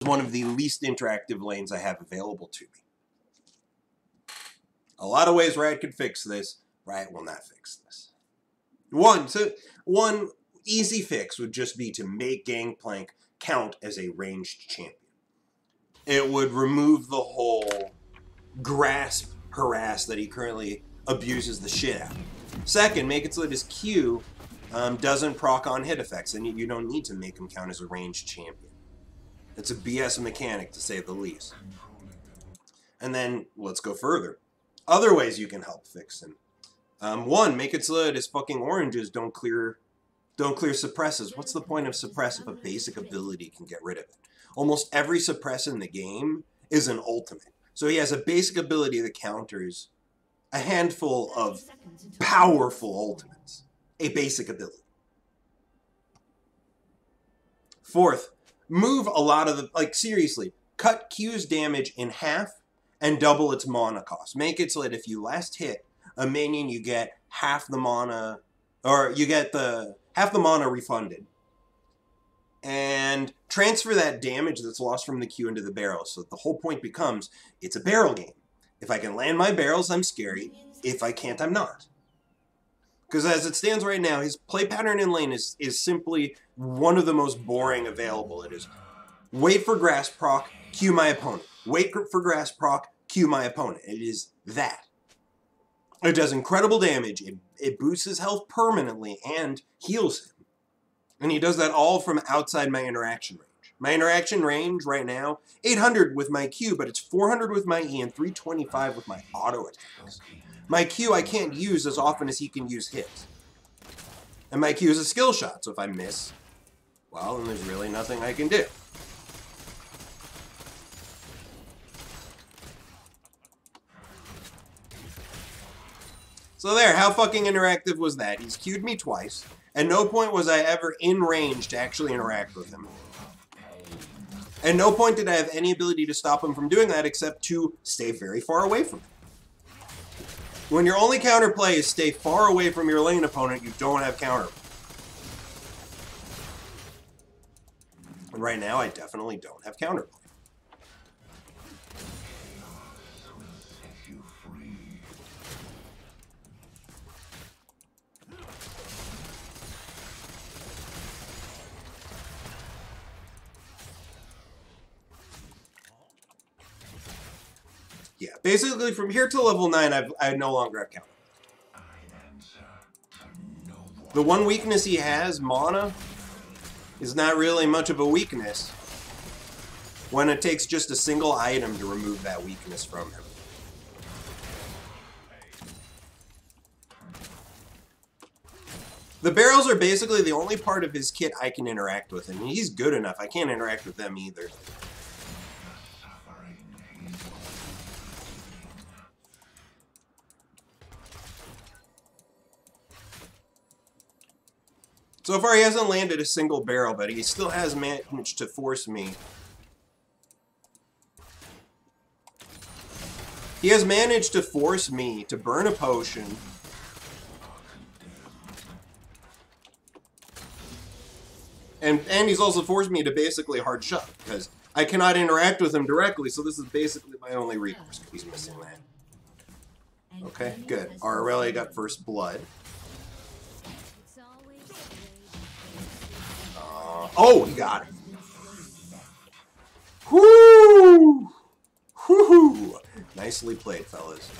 one of the least interactive lanes I have available to me. A lot of ways Riot could fix this. Riot will not fix this. One easy fix would just be to make Gangplank count as a ranged champion. It would remove the whole grasp harass that he currently abuses the shit out of. Second, make it so that his Q doesn't proc on hit effects, and you don't need to make him count as a ranged champion. It's a BS mechanic, to say the least. And then, let's go further. Other ways you can help fix him. One, make it so that his fucking oranges don't clear suppresses. What's the point of suppress if a basic ability can get rid of it? Almost every suppress in the game is an ultimate. So he has a basic ability that counters a handful of powerful ultimates. A basic ability. Fourth, move a lot of the, like, seriously, cut Q's damage in half and double its mana cost. Make it so that if you last hit a minion, you get half the mana, or you get half the mana refunded. And transfer that damage that's lost from the Q into the barrel. So the whole point becomes, it's a barrel game. If I can land my barrels, I'm scary. If I can't, I'm not. Because as it stands right now, his play pattern in lane is simply one of the most boring available. It is wait for grass proc, Q my opponent. Wait for grass proc, Q my opponent. It is that. It does incredible damage. It boosts his health permanently and heals him. And he does that all from outside my interaction range. My interaction range right now, 800 with my Q, but it's 400 with my E and 325 with my auto attacks. My Q I can't use as often as he can use his. And my Q is a skill shot, so if I miss, well, then there's really nothing I can do. So there, how fucking interactive was that? He's Q'd me twice. At no point was I ever in range to actually interact with him. At no point did I have any ability to stop him from doing that except to stay very far away from him. When your only counterplay is stay far away from your lane opponent, you don't have counter. And right now, I definitely don't have counterplay. Yeah, basically from here to level 9, I no longer have counter. The one weakness he has, mana, is not really much of a weakness when it takes just a single item to remove that weakness from him. The barrels are basically the only part of his kit I can interact with, and he's good enough. I can't interact with them either. So far, he hasn't landed a single barrel, but he still has managed to force me. He has managed to force me to burn a potion. And he's also forced me to basically hard shut, because I cannot interact with him directly, so this is basically my only recourse. He's missing that. Okay, good. Aurelia got first blood. Oh, he got it. Whoo! Whoo! Nicely played, fellas.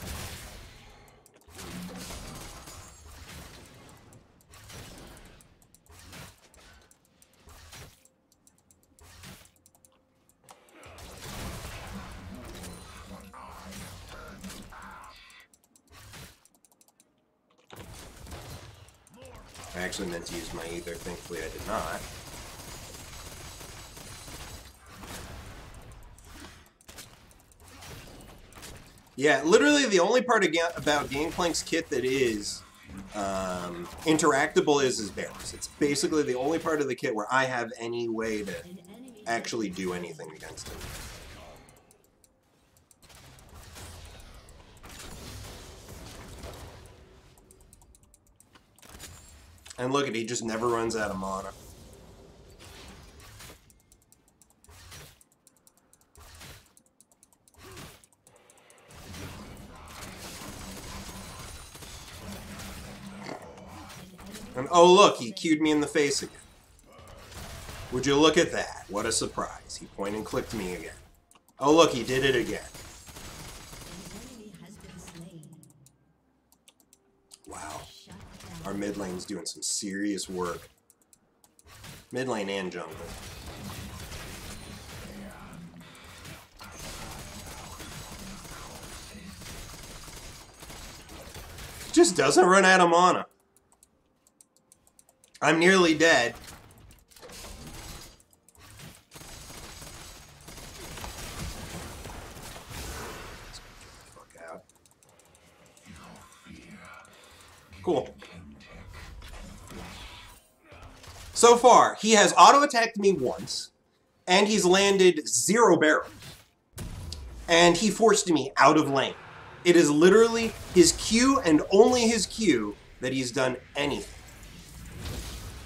I actually meant to use my ether. Thankfully, I did not. Yeah, literally the only part about Gangplank's kit that is interactable is his barrels. It's basically the only part of the kit where I have any way to actually do anything against him. And look at, he just never runs out of mana. And oh look, he cued me in the face again. Would you look at that? What a surprise. He point and clicked me again. Oh look, he did it again. Wow. Our mid lane's doing some serious work. Mid lane and jungle. Just doesn't run out of mana. I'm nearly dead. Fuck out. Cool. So far, he has auto-attacked me once, and he's landed 0 barrels. And he forced me out of lane. It is literally his Q and only his Q that he's done anything.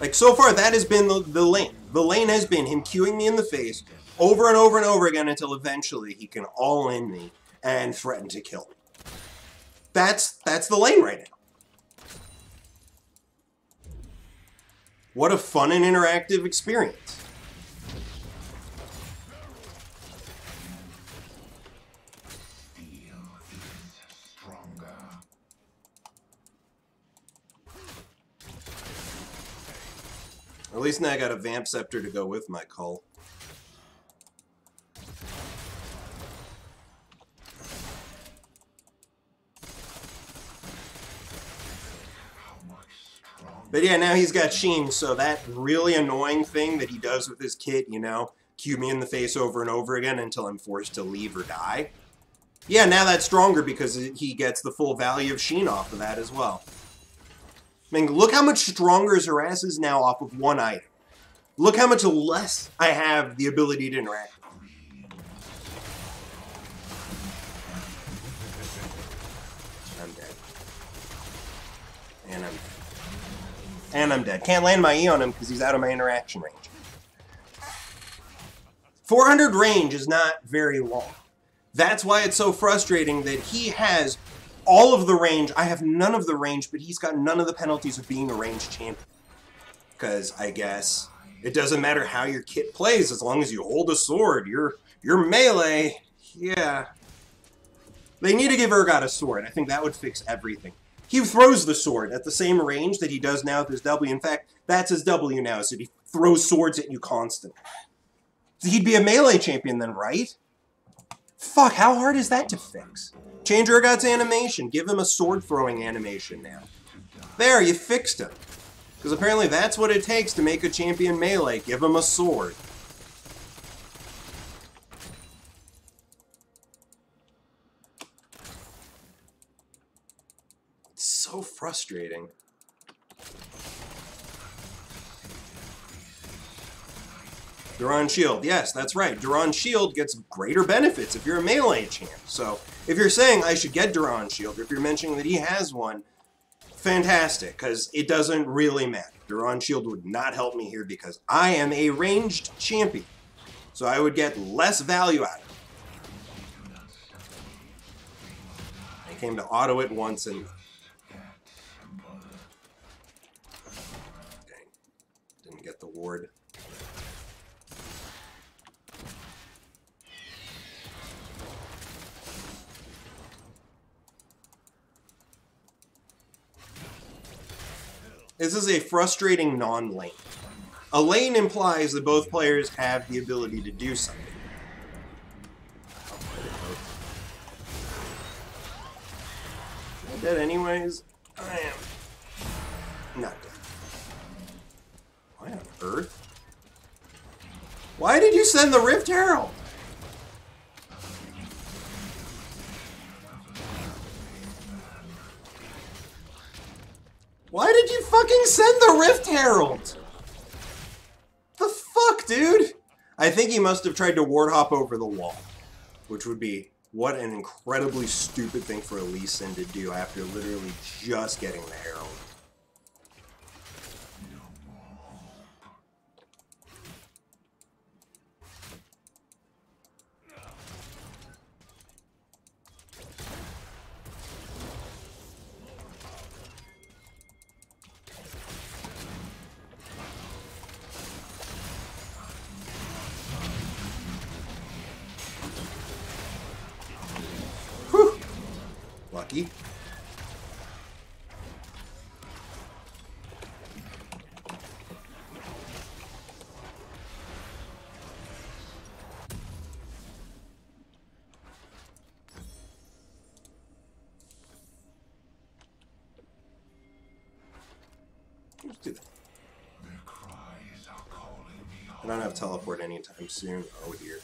Like, so far, that has been the lane. The lane has been him Qing me in the face over and over and over again until eventually he can all-in me and threaten to kill me. That's the lane right now. What a fun and interactive experience. At least now I got a Vamp Scepter to go with my Cull. But yeah, now he's got Sheen, so that really annoying thing that he does with his kit, you know, cue me in the face over and over again until I'm forced to leave or die. Yeah, now that's stronger because he gets the full value of Sheen off of that as well. I mean, look how much stronger his harass is now off of one item. Look how much less I have the ability to interact. I'm dead. And I'm dead. And I'm dead. Can't land my E on him because he's out of my interaction range. 400 range is not very long. That's why it's so frustrating that he has all of the range. I have none of the range, but he's got none of the penalties of being a ranged champion. Because I guess it doesn't matter how your kit plays as long as you hold a sword. You're melee. Yeah. They need to give Urgot a sword. I think that would fix everything. He throws the sword at the same range that he does now with his W. In fact, that's his W now, so he throws swords at you constantly. He'd be a melee champion then, right? Fuck, how hard is that to fix? Change Urgot's animation. Give him a sword-throwing animation now. There, you fixed him. Because apparently that's what it takes to make a champion melee. Give him a sword. It's so frustrating. Duran Shield. Yes, that's right. Duran Shield gets greater benefits if you're a melee champ. So if you're saying I should get Duran Shield, if you're mentioning that he has one, fantastic, because it doesn't really matter. Duran Shield would not help me here because I am a ranged champion. So I would get less value out of it. I came to auto it once and... Dang. Didn't get the ward. This is a frustrating non-lane. A lane implies that both players have the ability to do something. Am I dead anyways? I am not dead. Why on earth? Why did you send the Rift Herald? Why did you fucking send the Rift Herald? The fuck, dude? I think he must have tried to ward hop over the wall. Which would be, what an incredibly stupid thing for a Lee Sin to do after literally just getting the Herald. Lucky. Let's do that. I don't have teleport anytime soon. Oh dear.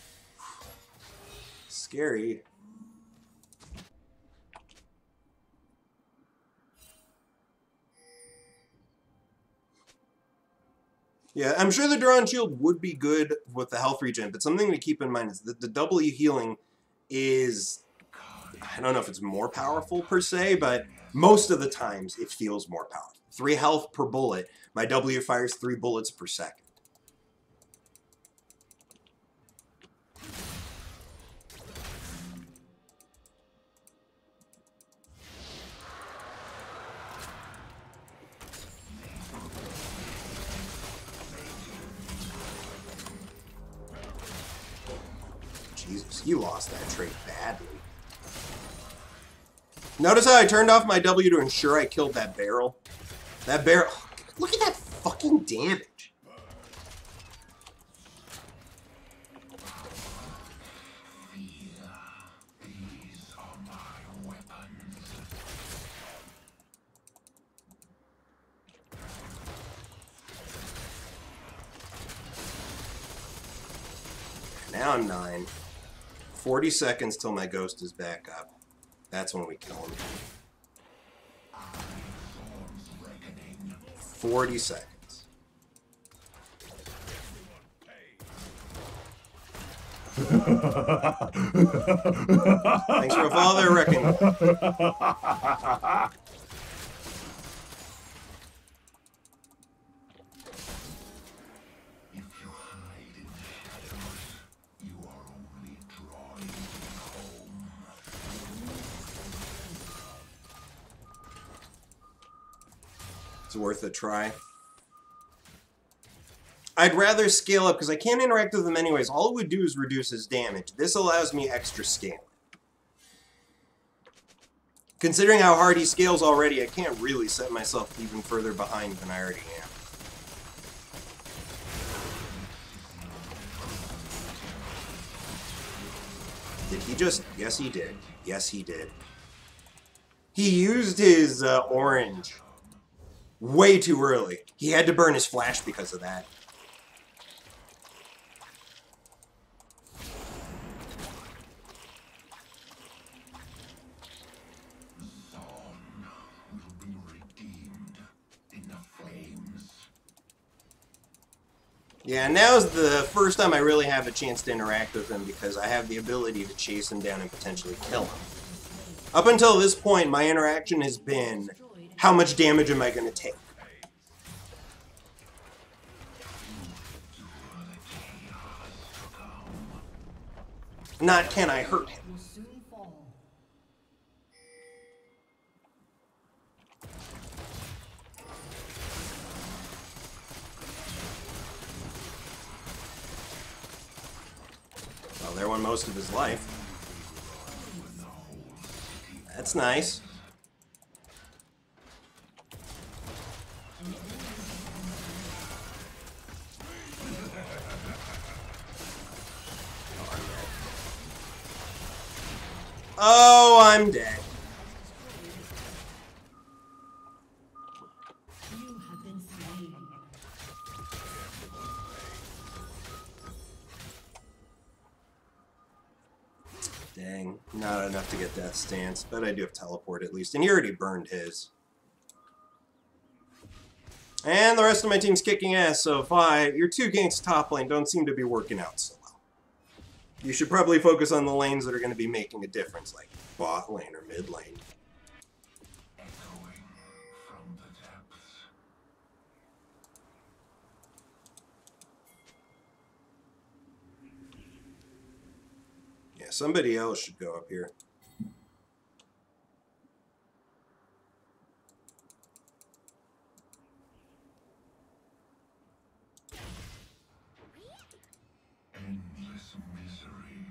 Scary. Yeah, I'm sure the Drawn Shield would be good with the health regen, but something to keep in mind is that the W healing is, I don't know if it's more powerful per se, but most of the times it feels more powerful. 3 health per bullet. My W fires 3 bullets per second. Jesus, he lost that trait badly. Notice how I turned off my W to ensure I killed that barrel? That barrel... Look at that fucking damage. These are my weapons. Now I'm 9. 40 seconds till my ghost is back up. That's when we kill him. 40 seconds. Thanks for a follow there, Reckon. It's worth a try. I'd rather scale up because I can't interact with him anyways. All it would do is reduce his damage. This allows me extra scaling. Considering how hard he scales already, I can't really set myself even further behind than I already am. Did he just... Yes, he did. Yes, he did. He used his orange way too early. He had to burn his flash because of that. Yeah, now's the first time I really have a chance to interact with him because I have the ability to chase him down and potentially kill him. Up until this point, my interaction has been, how much damage am I going to take? Not can I hurt him? Well, there went most of his life. That's nice. Oh, I'm dead. You have been slain. Dang, not enough to get that stance, but I do have teleport at least, and he already burned his. And the rest of my team's kicking ass, so your 2 ganks top lane don't seem to be working out so well. You should probably focus on the lanes that are going to be making a difference, like bot lane or mid lane. Echoing from the depths. Yeah, somebody else should go up here. Endless misery.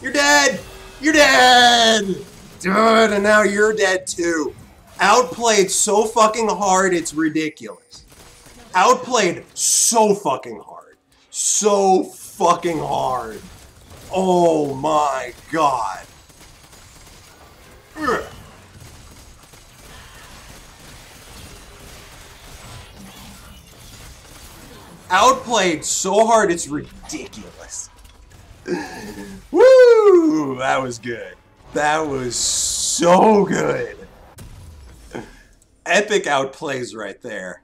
You're dead! You're dead! Dude, and now you're dead too. Outplayed so fucking hard, it's ridiculous. Outplayed so fucking hard. So fucking hard. Oh my god. Ugh. Outplayed so hard, it's ridiculous. Woo! That was good. That was so good. Epic outplays right there.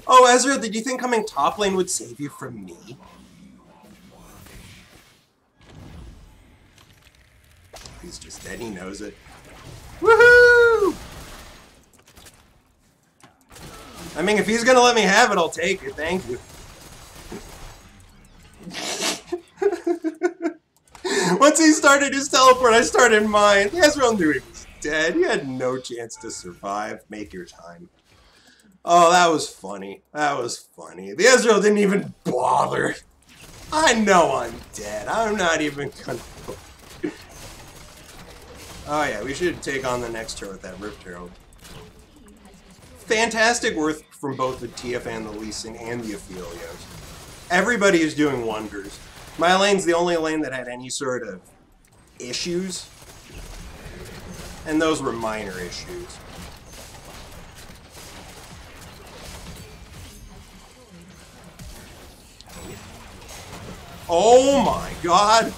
Oh, Ezra, did you think coming top lane would save you from me? He's just dead, he knows it. Woohoo! I mean, if he's gonna let me have it, I'll take it. Thank you. Once he started his teleport, I started mine. Ezreal knew he was dead. He had no chance to survive. Make your time. Oh, that was funny. That was funny. The Ezreal didn't even bother. I know I'm dead. I'm not even gonna... Oh yeah, we should take on the next turret with that Rift Herald. Fantastic work from both the TF and the Lee Sin and the Aphelios. Everybody is doing wonders. My lane's the only lane that had any sort of issues. And those were minor issues. Oh my god!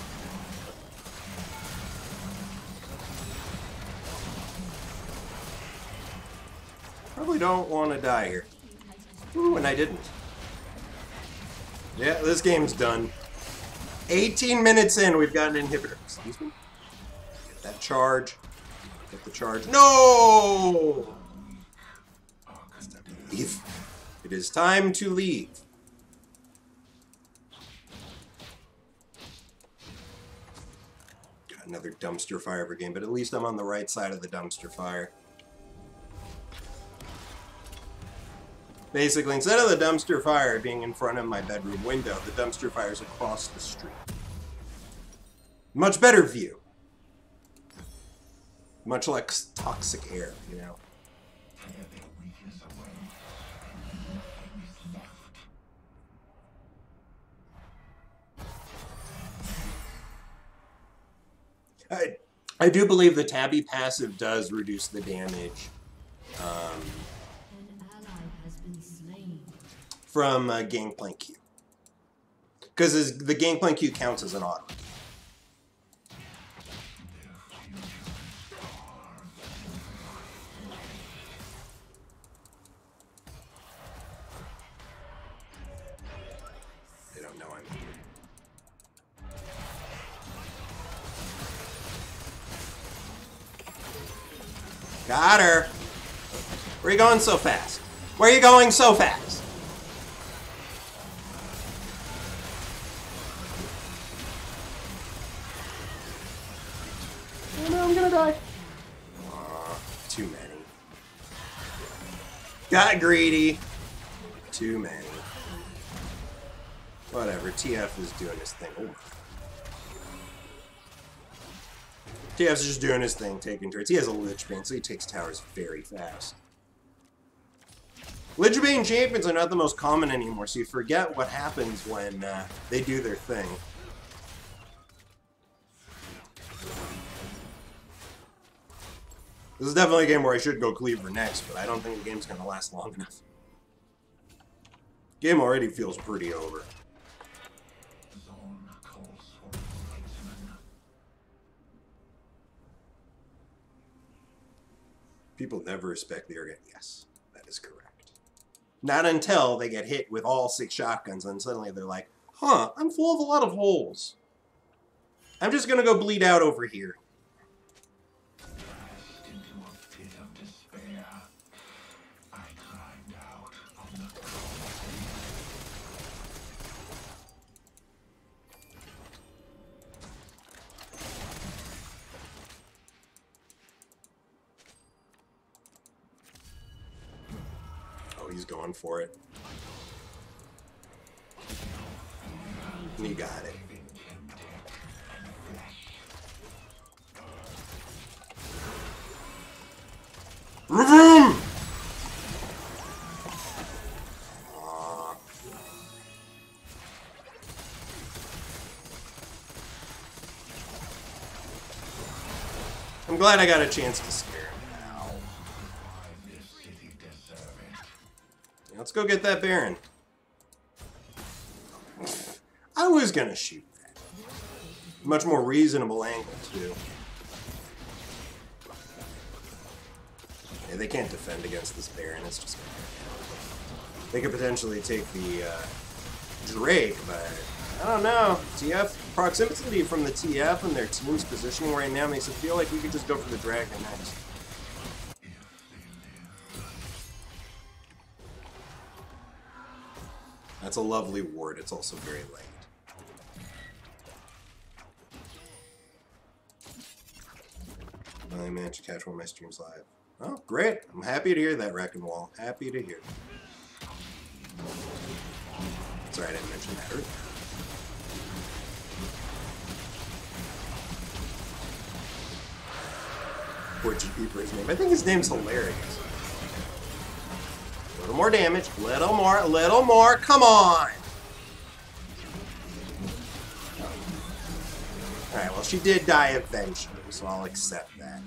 Probably don't want to die here. Ooh, and I didn't. Yeah, this game's done. 18 minutes in, we've got an inhibitor. Excuse me? Get that charge. Get the charge. No! Leave. It is time to leave. Got another dumpster fire every game, but at least I'm on the right side of the dumpster fire. Basically, instead of the dumpster fire being in front of my bedroom window, the dumpster fire is across the street. Much better view. Much less toxic air, you know. I do believe the Tabby passive does reduce the damage. From Gangplank Q. Because the Gangplank Q counts as an auto. They don't know I'm here. Got her! Where are you going so fast? Where are you going so fast? I'm gonna die. Too many. Got greedy. Too many. Whatever, TF is doing his thing. Ooh. TF's just doing his thing, taking turrets. He has a Lich Bane, so he takes towers very fast. Lich Bane champions are not the most common anymore, so you forget what happens when they do their thing. This is definitely a game where I should go Cleaver next, but I don't think the game's going to last long enough. Game already feels pretty over. People never respect the Urgot. Yes, that is correct. Not until they get hit with all 6 shotguns, and suddenly they're like, huh, I'm full of a lot of holes. I'm just going to go bleed out over here. he's going for it. You got it. Vroom! I'm glad I got a chance to scare him now. Let's go get that Baron. I was gonna shoot that. Much more reasonable angle, too. Yeah, they can't defend against this Baron. It's just... They could potentially take the Drake, but... I don't know. TF, proximity from the TF and their team's positioning right now makes it feel like we could just go for the Dragon next. That's a lovely ward. It's also very late. I only managed to catch one of my streams live. Oh, great. I'm happy to hear that, Wrecking Wall. Happy to hear. Sorry, I didn't mention that earlier. Poor GP for his name. I think his name's hilarious. A little more damage. Little more. Come on! Alright, well, she did die eventually, so I'll accept that.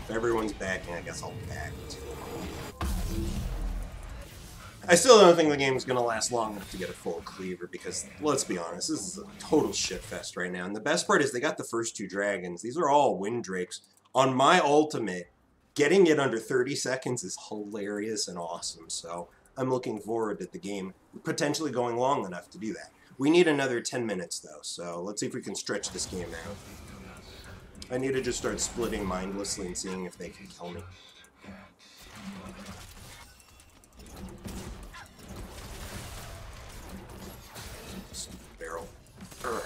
If everyone's backing, I guess I'll back too. I still don't think the game is going to last long enough to get a full cleaver because, let's be honest, this is a total shitfest right now. And the best part is they got the first two dragons. These are all wind drakes. On my ultimate, getting it under 30 seconds is hilarious and awesome. So I'm looking forward to the game potentially going long enough to do that. We need another 10 minutes, though, so let's see if we can stretch this game out. I need to just start splitting mindlessly and seeing if they can kill me. Barrel. Urgh.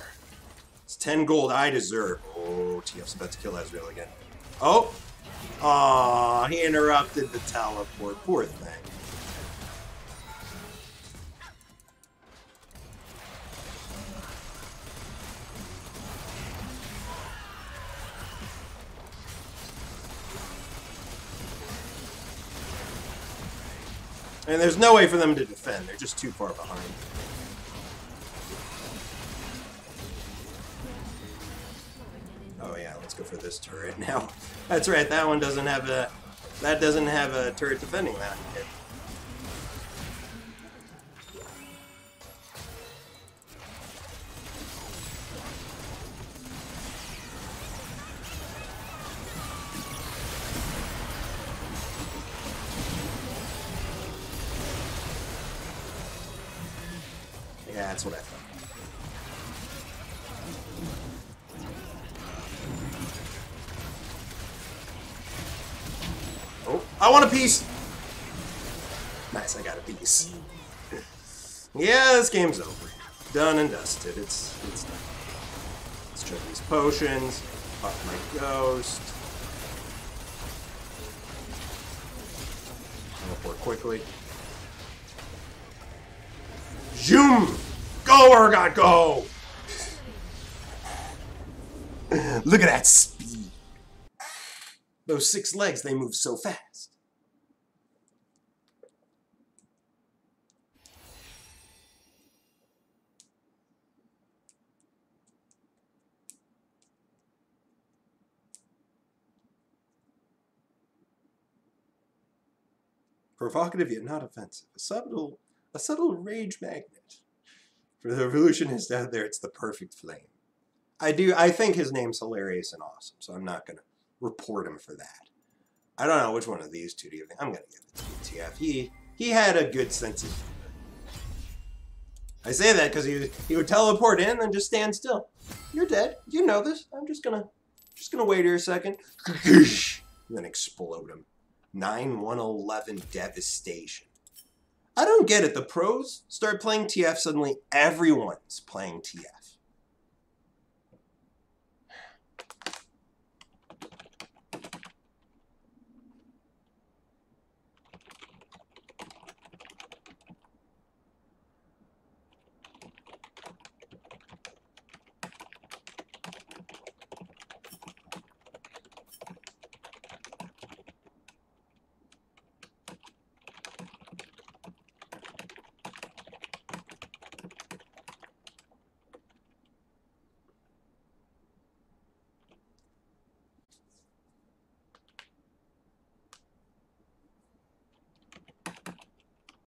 It's 10 gold I deserve. Oh, TF's about to kill Ezreal again. Oh! Aw, he interrupted the teleport. Poor thing. And there's no way for them to defend. They're just too far behind. Oh yeah, let's go for this turret now. That's right, that one doesn't have a... That doesn't have a turret defending that. Yeah, that's what I thought. Oh, I want a piece! Nice, I got a piece. Yeah, this game's over. Done and dusted. It's done. Let's check these potions. Pop my ghost. Teleport quickly. Zoom! Go, Urgot, go! Look at that speed. Those 6 legs, they move so fast. Provocative yet not offensive. A subtle rage magnet. For the revolutionist out there, it's the perfect flame. I think his name's hilarious and awesome, so I'm not going to report him for that. I don't know which one of these two do you think. I'm going to give it to TF. He had a good sense of humor. I say that because he would teleport in and just stand still. You're dead. You know this. I'm just gonna wait here a second. And then explode him. 9-1-11 devastation. I don't get it. The pros start playing TF, suddenly everyone's playing TF.